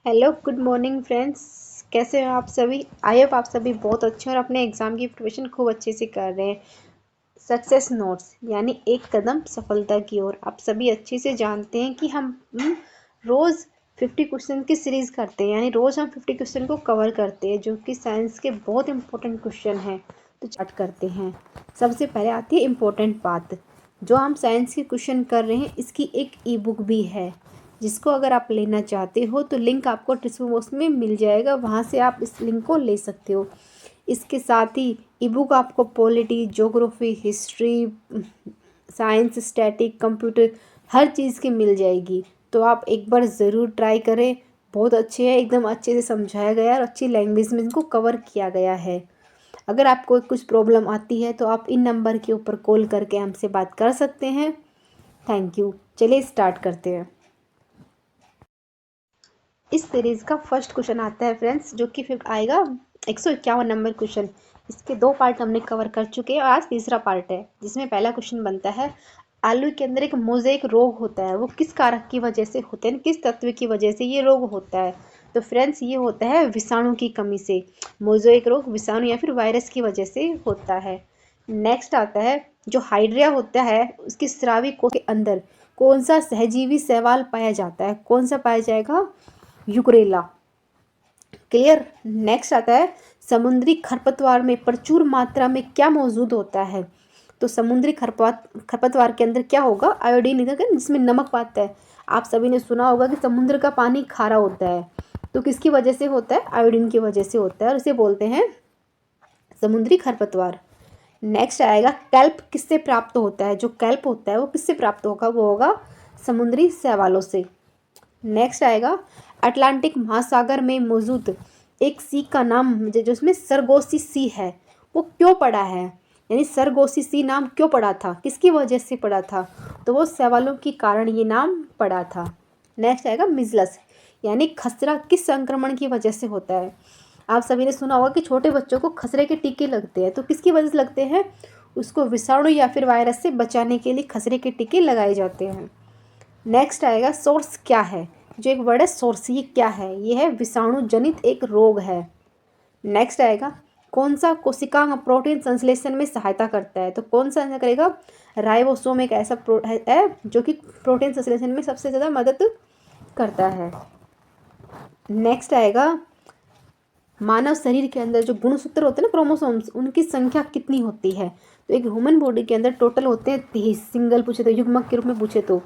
Hello good morning friends. कैसे हो आप सभी? आई होप आप सभी बहुत अच्छे और अपने एग्ज़ाम की प्रिपरेशन खूब अच्छे से कर रहे हैं। सक्सेस नोट्स यानी एक कदम सफलता की ओर। आप सभी अच्छे से जानते हैं कि हम रोज़ 50 क्वेश्चन की सीरीज़ करते हैं, यानी रोज़ हम 50 क्वेश्चन को कवर करते हैं जो कि साइंस के बहुत इंपॉर्टेंट क्वेश्चन हैं। तो स्टार्ट करते हैं। सबसे पहले आती है इम्पोर्टेंट बात। जो हम साइंस के क्वेश्चन कर रहे हैं इसकी एक ई बुक भी है, जिसको अगर आप लेना चाहते हो तो लिंक आपको डिस्क्रिप्शन बॉक्स में मिल जाएगा, वहाँ से आप इस लिंक को ले सकते हो। इसके साथ ही ई बुक आपको polity, geography, history, science, static, computer हर चीज़ की मिल जाएगी। तो आप एक बार ज़रूर ट्राई करें। बहुत अच्छे है, एकदम अच्छे से समझाया गया है और अच्छी लैंग्वेज में इनको कवर किया गया है। अगर आपको कुछ प्रॉब्लम आती है तो आप इन नंबर के ऊपर कॉल करके हमसे बात कर सकते हैं। Thank you. चलिए स्टार्ट करते हैं। इस सीरीज़ का फर्स्ट क्वेश्चन आता है फ्रेंड्स, जो कि फिर आएगा 151 नंबर क्वेश्चन। इसके दो पार्ट हमने कवर कर चुके हैं और आज तीसरा पार्ट है, जिसमें पहला क्वेश्चन बनता है आलू के अंदर एक मोज़ेक रोग होता है, वो किस कारक की वजह से होते हैं, किस तत्व की वजह से ये रोग होता है? तो फ्रेंड्स ये होता है विषाणु की कमी से। मोज़ेक रोग विषाणु या फिर वायरस की वजह से होता है। नेक्स्ट आता है जो हाइड्रिया होता है उसकी स्रावी कोश के अंदर कौन सा सहजीवी शैवाल पाया जाता है? कौन सा पाया जाएगा? यूक्रेला। क्लियर। नेक्स्ट आता है समुद्री खरपतवार में प्रचुर मात्रा में क्या मौजूद होता है? तो समुद्री खरपतवार के अंदर क्या होगा? आयोडीन, जिसमें नमक पाता है। आप सभी ने सुना होगा कि समुद्र का पानी खारा होता है, तो किसकी वजह से होता है? आयोडीन की वजह से होता है, और इसे बोलते हैं समुद्री खरपतवार। नेक्स्ट आएगा कैल्प किससे प्राप्त होता है? जो कैल्प होता है वो किससे प्राप्त होगा? वो होगा समुद्री शैवालों से। नेक्स्ट आएगा अटलांटिक महासागर में मौजूद एक सी का नाम, जो उसमें सरगोसी सी है, वो क्यों पड़ा है? यानी सरगोसी सी नाम क्यों पड़ा था, किसकी वजह से पड़ा था? तो वो सवालों के कारण ये नाम पड़ा था। नेक्स्ट आएगा मिजलस, यानी खसरा किस संक्रमण की वजह से होता है? आप सभी ने सुना होगा कि छोटे बच्चों को खसरे के टीके लगते हैं, तो किसकी वजह से लगते हैं? उसको विषाणु या फिर वायरस से बचाने के लिए खसरे के टीके लगाए जाते हैं। नेक्स्ट आएगा सोर्स क्या है? जो एक वर्ड है सोर्स, ये क्या है? ये है विषाणु जनित एक रोग है। नेक्स्ट आएगा कौन सा कोशिकांग प्रोटीन संश्लेषण में सहायता करता है? तो कौन सा ऐसा करेगा? राइबोसोम एक ऐसा है जो कि प्रोटीन संश्लेषण में सबसे ज़्यादा मदद करता है। नेक्स्ट आएगा मानव शरीर के अंदर जो गुणसूत्र होते हैं ना, क्रोमोसोम्स, उनकी संख्या कितनी होती है? तो एक ह्यूमन बॉडी के अंदर टोटल होते हैं 23। सिंगल पूछे तो, युग्मक के रूप में पूछे तो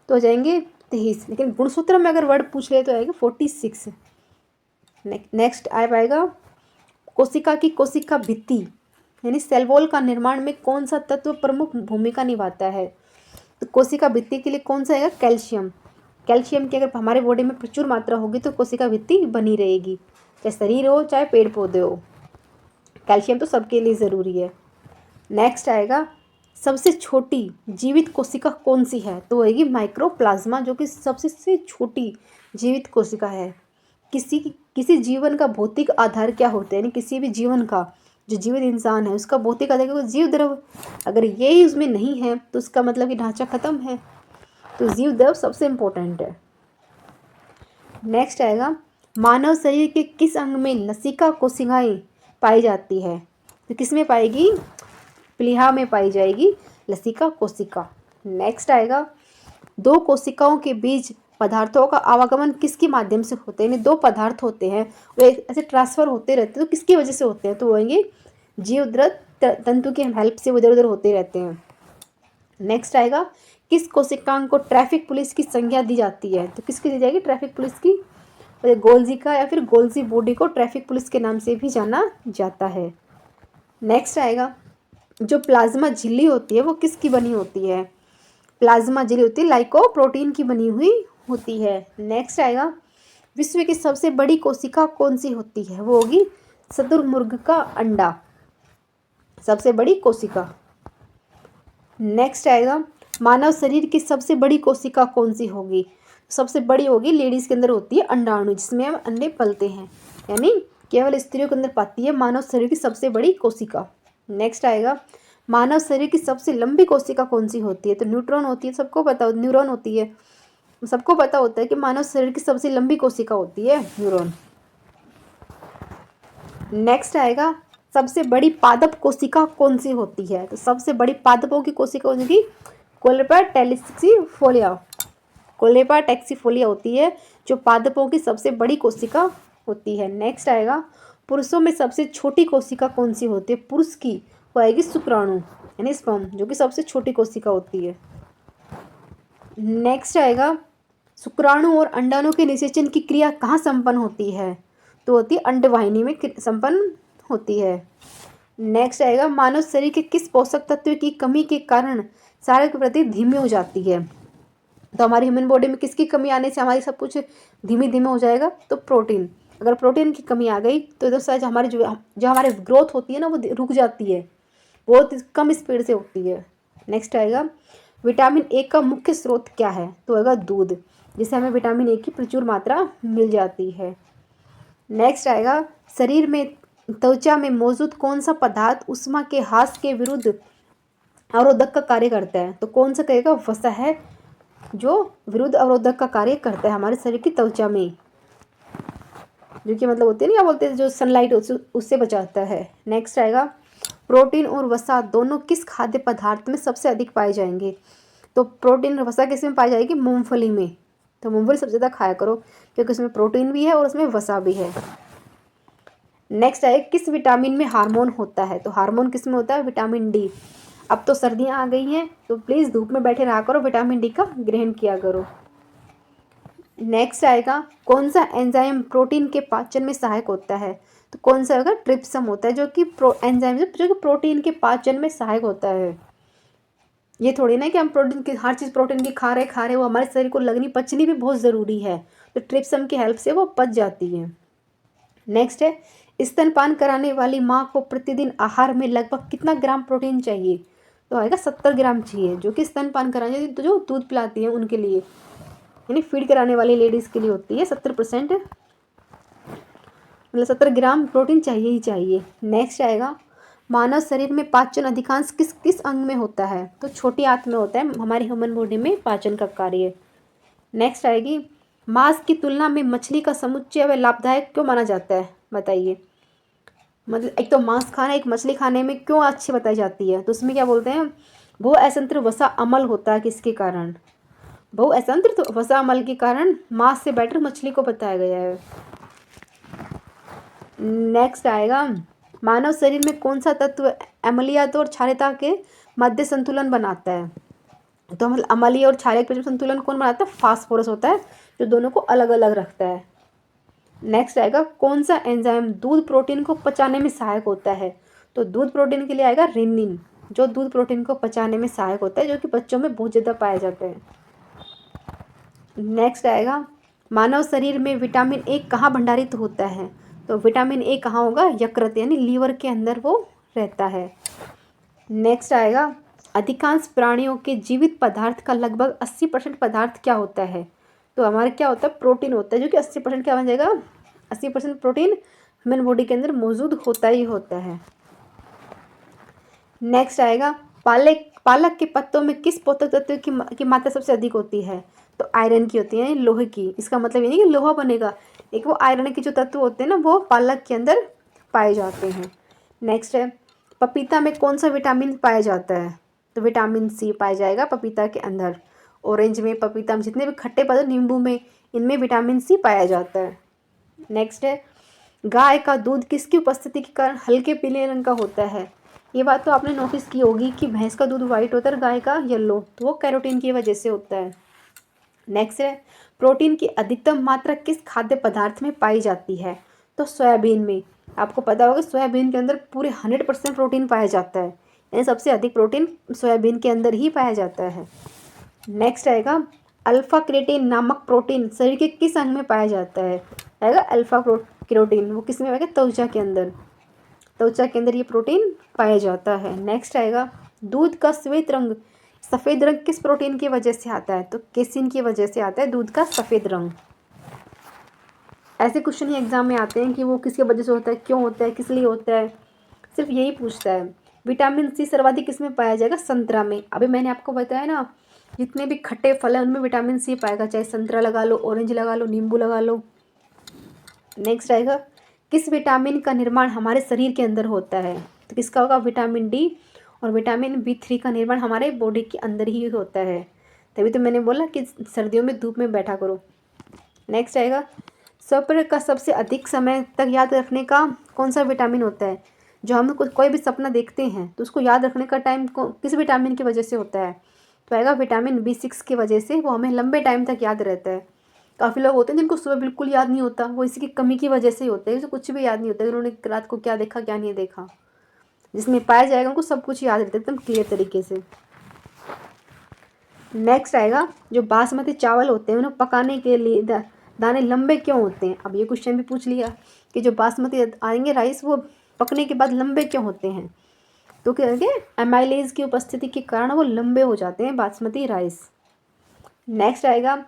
हो जाएंगे 23, लेकिन गुणसूत्र में अगर वर्ड पूछ ले तो आएगा 46। नेक्स्ट आ पाएगा कोशिका की कोशिका भित्ति यानी सेल वॉल का निर्माण में कौन सा तत्व प्रमुख भूमिका निभाता है? तो कोशिका भित्ति के लिए कौन सा आएगा? कैल्शियम। कैल्शियम की अगर हमारे बॉडी में प्रचुर मात्रा होगी तो कोशिका भित्ति बनी रहेगी, चाहे शरीर हो चाहे पेड़ पौधे हो। कैल्शियम तो सबके लिए ज़रूरी है। नेक्स्ट आएगा सबसे छोटी जीवित कोशिका कौन सी है? तो होगी माइक्रोप्लाज्मा, जो कि सबसे छोटी जीवित कोशिका है। किसी जीवन का भौतिक आधार क्या होता है? यानी किसी भी जीवन का, जो जीवित इंसान है उसका भौतिक आधार क्या? जीव द्रव। अगर ये ही उसमें नहीं है तो उसका मतलब कि ढांचा खत्म है। तो जीव द्रव सबसे इम्पोर्टेंट है। नेक्स्ट आएगा मानव शरीर के किस अंग में लसिका कोशिकाएं पाई जाती है? तो किस में पाएगी? प्लीहा में पाई जाएगी लसिका कोशिका। नेक्स्ट आएगा दो कोशिकाओं के बीच पदार्थों का आवागमन किसके माध्यम से होते हैं? यानी दो पदार्थ होते हैं वो ऐसे ट्रांसफर होते रहते हैं, तो किसकी वजह से होते हैं? तो होंगे जीवद्रव तंतु के हेल्प से इधर उधर होते रहते हैं। नेक्स्ट आएगा किस कोशिकांग को ट्रैफिक पुलिस की संज्ञा दी जाती है? तो किसकी दी जाएगी ट्रैफिक पुलिस की? गोल्जी का या फिर गोल्जी बॉडी को ट्रैफिक पुलिस के नाम से भी जाना जाता है। नेक्स्ट आएगा जो प्लाज्मा झिल्ली होती है वो किसकी बनी होती है? प्लाज्मा झिल्ली होती है लाइकोप्रोटीन की बनी हुई होती है। नेक्स्ट आएगा विश्व की सबसे बड़ी कोशिका कौन सी होती है? वो होगी शुतुरमुर्ग का अंडा, सबसे बड़ी कोशिका। नेक्स्ट आएगा मानव शरीर की सबसे बड़ी कोशिका कौन सी होगी? सबसे बड़ी होगी लेडीज़ के अंदर होती है अंडाणु, जिसमें हम अंडे पलते हैं, यानी केवल स्त्रियों के अंदर पाती है मानव शरीर की सबसे बड़ी कोशिका। नेक्स्ट आएगा मानव शरीर की सबसे लंबी कोशिका कौन सी होती है? तो न्यूट्रॉन होती है, सबको पता हो, न्यूरॉन होती है। सबको पता होता है कि मानव शरीर की सबसे लंबी कोशिका होती है न्यूरॉन। नेक्स्ट आएगा, सबसे बड़ी पादप कोशिका कौन सी होती है? तो सबसे बड़ी पादपों की कोशिका होगी कोलेबा टैक्सीफोलिया। कोलेबा टैक्सीफोलिया होती है जो पादपों की सबसे बड़ी कोशिका होती है। नेक्स्ट आएगा, पुरुषों में सबसे छोटी कोशिका कौन सी होती है? पुरुष की वो आएगी शुक्राणु यानी स्पर्म, जो कि सबसे छोटी कोशिका होती है। नेक्स्ट आएगा, शुक्राणु और अंडाणु के निषेचन की क्रिया कहाँ संपन्न होती है? तो होती है अंडवाहिनी में संपन्न होती है। नेक्स्ट आएगा, मानव शरीर के किस पोषक तत्व की कमी के कारण शारीरिक वृद्धि धीमी हो जाती है? तो हमारी ह्यूमन बॉडी में किसकी कमी आने से हमारी सब कुछ धीमे धीमे हो जाएगा? तो प्रोटीन। अगर प्रोटीन की कमी आ गई तो इधर से हमारी जो हमारी ग्रोथ होती है ना वो रुक जाती है, बहुत कम स्पीड से होती है। नेक्स्ट आएगा, विटामिन ए का मुख्य स्रोत क्या है? तो होगा दूध, जिससे हमें विटामिन ए की प्रचुर मात्रा मिल जाती है। नेक्स्ट आएगा, शरीर में त्वचा में मौजूद कौन सा पदार्थ ऊष्मा के ह्रास के विरुद्ध अवरोधक का कार्य करता है? तो कौन सा कहेगा? वसा है जो विरुद्ध अवरोधक का कार्य करता है हमारे शरीर की त्वचा में, जो कि मतलब होती है ना, क्या बोलते हैं, जो सनलाइट उससे बचाता है। नेक्स्ट आएगा, प्रोटीन और वसा दोनों किस खाद्य पदार्थ में सबसे अधिक पाए जाएंगे? तो प्रोटीन और वसा किस में पाई जाएगी? मूंगफली में। तो मूंगफली सबसे ज़्यादा खाया करो क्योंकि उसमें प्रोटीन भी है और उसमें वसा भी है। नेक्स्ट है, किस विटामिन में हार्मोन होता है? तो हार्मोन किस में होता है? Vitamin D. अब तो सर्दियाँ आ गई हैं तो प्लीज़ धूप में बैठे रहा करो, विटामिन डी का ग्रहण किया करो। नेक्स्ट आएगा, कौन सा एंजाइम प्रोटीन के पाचन में सहायक होता है? तो कौन सा होगा? ट्रिप्सम होता है, जो कि एंजाइम जो कि प्रोटीन के पाचन में सहायक होता है। ये थोड़ी ना कि हम प्रोटीन की हर चीज़ प्रोटीन की खा रहे, वो हमारे शरीर को लगनी पचनी भी बहुत ज़रूरी है, तो ट्रिप्सम की हेल्प से वो पच जाती है। नेक्स्ट है, स्तनपान कराने वाली माँ को प्रतिदिन आहार में लगभग कितना ग्राम प्रोटीन चाहिए? तो आएगा 70 ग्राम चाहिए, जो कि स्तनपान कराने तो जो दूध पिलाती है उनके लिए, यानी फीड कराने वाली लेडीज़ के लिए होती है 70%, मतलब 70 ग्राम प्रोटीन चाहिए ही चाहिए। नेक्स्ट आएगा, मानव शरीर में पाचन अधिकांश किस किस अंग में होता है? तो छोटी आंत में होता है हमारी ह्यूमन बॉडी में पाचन का कार्य। नेक्स्ट आएगी, मांस की तुलना में मछली का समुच्चय व लाभदायक क्यों माना जाता है? बताइए। मतलब एक तो मांस खाना, एक मछली खाने में क्यों अच्छी बताई जाती है? तो उसमें क्या बोलते हैं, बहु असंत्र वसा अमल होता है। किसके कारण? बहु असंत्र वसा अमल के कारण मांस से बेटर मछली को बताया गया है। नेक्स्ट आएगा, मानव शरीर में कौन सा तत्व अम्लीयता और क्षारीयता के मध्य संतुलन बनाता है? तो मतलब अम्लीय और क्षारीय के संतुलन कौन बनाता है? फास्फोरस होता है, जो दोनों को अलग अलग रखता है। नेक्स्ट आएगा, कौन सा एंजाइम दूध प्रोटीन को पचाने में सहायक होता है? तो दूध प्रोटीन के लिए आएगा रेनिन, जो दूध प्रोटीन को पचाने में सहायक होता है, जो कि बच्चों में बहुत ज़्यादा पाया जाता है। नेक्स्ट आएगा, मानव शरीर में विटामिन ए कहाँ भंडारित होता है? तो विटामिन ए कहाँ होगा? यकृत यानी लीवर के अंदर वो रहता है। नेक्स्ट आएगा, अधिकांश प्राणियों के जीवित पदार्थ का लगभग 80% पदार्थ क्या होता है? तो हमारे क्या होता है? प्रोटीन होता है, जो कि 80% क्या बन जाएगा? 80% प्रोटीन ह्यूमन बॉडी के अंदर मौजूद होता ही होता है। नेक्स्ट आएगा, पालक के पत्तों में किस पोषक तत्व की मात्रा सबसे अधिक होती है? तो आयरन की होती है, लोहे की। इसका मतलब ये नहीं कि लोहा बनेगा, एक वो आयरन के जो तत्व होते हैं ना, वो पालक के अंदर पाए जाते हैं। नेक्स्ट है, पपीता में कौन सा विटामिन पाया जाता है? तो विटामिन सी पाया जाएगा पपीता के अंदर। ऑरेंज में, पपीता में, जितने भी खट्टे पदार्थ, नींबू में, इनमें विटामिन सी पाया जाता है। नेक्स्ट है, गाय का दूध किसकी उपस्थिति के कारण हल्के पीले रंग का होता है? ये बात तो आपने नोटिस की होगी कि भैंस का दूध वाइट होता है, गाय का येलो, तो वो कैरोटीन की वजह से होता है। नेक्स्ट है, प्रोटीन की अधिकतम मात्रा किस खाद्य पदार्थ में पाई जाती है? तो सोयाबीन में। आपको पता होगा सोयाबीन के अंदर पूरे 100% प्रोटीन पाया जाता है, यानी सबसे अधिक प्रोटीन सोयाबीन के अंदर ही पाया जाता है। नेक्स्ट आएगा, अल्फा क्रेटीन नामक प्रोटीन शरीर के किस अंग में पाया जाता है? आएगा अल्फा क्रोटीन, वो किस में आएगा? त्वचा के अंदर। त्वचा के अंदर ये प्रोटीन पाया जाता है। नेक्स्ट आएगा, दूध का सफ़ेद रंग किस प्रोटीन की वजह से आता है? तो केसिन की वजह से आता है दूध का सफ़ेद रंग। ऐसे क्वेश्चन ही एग्जाम में आते हैं कि वो किसकी वजह से होता है, क्यों होता है, किस लिए होता है, सिर्फ यही पूछता है। विटामिन सी सर्वाधिक किस में पाया जाएगा? संतरा में। अभी मैंने आपको बताया ना जितने भी खट्टे फल हैं उनमें विटामिन सी पाएगा, चाहे संतरा लगा लो, ऑरेंज लगा लो, नींबू लगा लो। नेक्स्ट आएगा, किस विटामिन का निर्माण हमारे शरीर के अंदर होता है? तो किसका होगा? Vitamin D. और विटामिन B3 का निर्माण हमारे बॉडी के अंदर ही होता है, तभी तो मैंने बोला कि सर्दियों में धूप में बैठा करो। नेक्स्ट आएगा, स्वप्न का सबसे अधिक समय तक याद रखने का कौन सा विटामिन होता है? जो हम कोई भी सपना देखते हैं तो उसको याद रखने का टाइम किस विटामिन की वजह से होता है? तो आएगा विटामिन B6 की वजह से, वो हमें लंबे टाइम तक याद रहता है। काफ़ी लोग होते हैं जिनको सुबह बिल्कुल याद नहीं होता, वो इसी की कमी की वजह से ही होता है, उसे कुछ भी याद नहीं होता कि उन्होंने रात को क्या देखा क्या नहीं देखा। जिसमें पाया जाएगा उनको सब कुछ याद रहता है एकदम क्लियर तरीके से। नेक्स्ट आएगा, जो बासमती चावल होते हैं उन्हें पकाने के लिए दाने लंबे क्यों होते हैं? अब ये क्वेश्चन भी पूछ लिया कि जो बासमती आएंगे राइस वो पकने के बाद लंबे क्यों होते हैं? तो क्या है, एमाइलेज की उपस्थिति के कारण वो लंबे हो जाते हैं बासमती राइस। नेक्स्ट आएगा,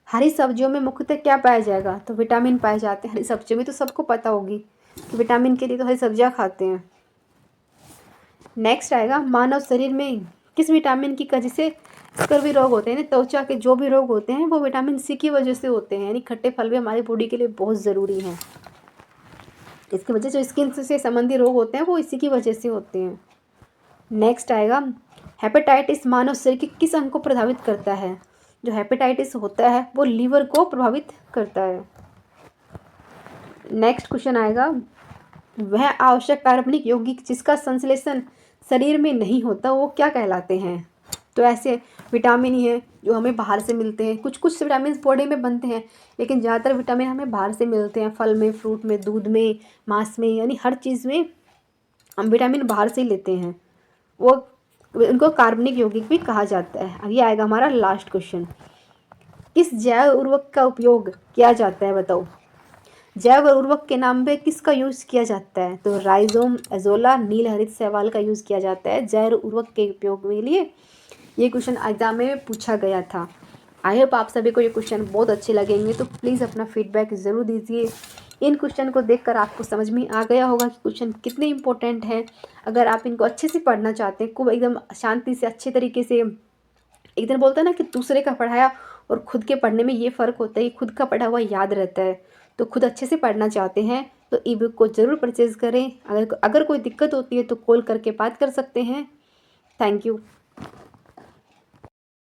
हरी सब्जियों में मुख्यतः क्या पाया जाएगा? तो विटामिन पाए जाते हैं हरी सब्जियों में, तो सबको पता होगी कि विटामिन के लिए तो हरी सब्जियां खाते हैं। नेक्स्ट आएगा, मानव शरीर में किस विटामिन की कमी से स्कर्वी रोग होते हैं? त्वचा के जो भी रोग होते हैं वो विटामिन सी की वजह से होते हैं, यानी खट्टे फल भी हमारी बॉडी के लिए बहुत ज़रूरी हैं। इसकी वजह से जो स्किन से संबंधी रोग होते हैं वो इसी की वजह से होते हैं। नेक्स्ट आएगा, हेपेटाइटिस मानव शरीर के किस अंग को प्रभावित करता है? जो हेपेटाइटिस होता है वो लीवर को प्रभावित करता है। नेक्स्ट क्वेश्चन आएगा, वह आवश्यक कार्बनिक यौगिक जिसका संश्लेषण शरीर में नहीं होता वो क्या कहलाते हैं? तो ऐसे विटामिन ही हैं जो हमें बाहर से मिलते हैं, कुछ कुछ विटामिन बॉडी में बनते हैं, लेकिन ज़्यादातर विटामिन हमें बाहर से मिलते हैं, फल में, फ्रूट में, दूध में, मांस में, यानी हर चीज़ में हम विटामिन बाहर से ही लेते हैं। वो उनको कार्बनिक यौगिक भी कहा जाता है। अब ये आएगा हमारा लास्ट क्वेश्चन, किस जैव उर्वरक का उपयोग किया जाता है? बताओ, जैव उर्वरक के नाम पे किसका यूज़ किया जाता है? तो राइजोम, एजोला, नील हरित शैवाल का यूज़ किया जाता है जैव उर्वरक के उपयोग के लिए। ये क्वेश्चन एग्जाम में पूछा गया था। आई होप आप सभी को ये क्वेश्चन बहुत अच्छे लगेंगे, तो प्लीज़ अपना फीडबैक ज़रूर दीजिए। इन क्वेश्चन को देखकर आपको समझ में आ गया होगा कि क्वेश्चन कितने इंपॉर्टेंट हैं। अगर आप इनको अच्छे से पढ़ना चाहते हैं, खूब एकदम शांति से अच्छे तरीके से, एक दिन बोलते हैं ना कि दूसरे का पढ़ाया और खुद के पढ़ने में ये फ़र्क होता है कि खुद का पढ़ा हुआ याद रहता है। तो खुद अच्छे से पढ़ना चाहते हैं तो ई बुक को ज़रूर परचेज़ करें। अगर कोई दिक्कत होती है तो कॉल करके बात कर सकते हैं। Thank you.